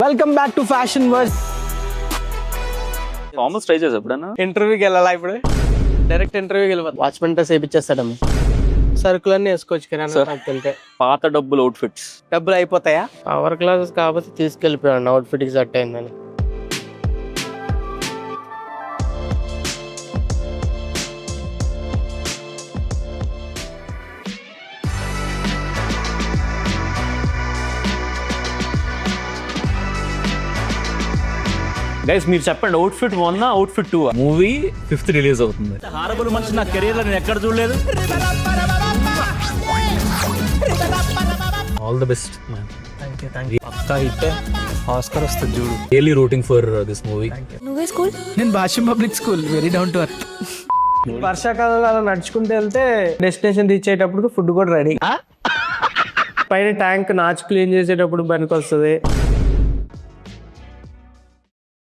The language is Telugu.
Welcome back to fashion verse. Formals try చేసా ఎప్పుడన్నా? ఇంటర్వ్యూకి వెళ్ళాలా ఇప్పుడు? డైరెక్ట్ ఇంటర్వ్యూకి వెళ్ళిపోతా. వాచ్మెన్ డ్రెస్ వేయించేస్తాడమ్మ. సరుకులన్నీ వేసుకోవచ్చు కిరాణా నాకు వెళ్తే. పాత డబ్బులు అవుట్ఫిట్స్ డబ్బులు అయిపోతాయా? పవర్ క్లాసెస్ కాకపోతే తీసుకెళ్ళిపోయాను అవుట్ఫిట్ కి సెట్ అయిందని. గైస్ మీరు చెప్పండి, outfit 1 outfit 2? Movie 5th release అవుతుంది. హారబుల్ మనిషి నా కెరీర్ లో నేను ఎక్కడ చూడలేదు. All the best man. పక్కా హిట్. ఆస్కర్ వస్తుంది చూడు. Really rooting for this movie. నువ్వే స్కూల్? నేను Bhashyam public school, very down to earth. వర్షాకాలంలో అలా నడుచుకుంటూ వెళ్తే డెస్టినేషన్ రీచ్ అయ్యేటప్పుడు ఫుడ్ కూడా రెడీ. పైన ట్యాంక్ నాచు క్లీన్ చేసేటప్పుడు పనికి వస్తుంది.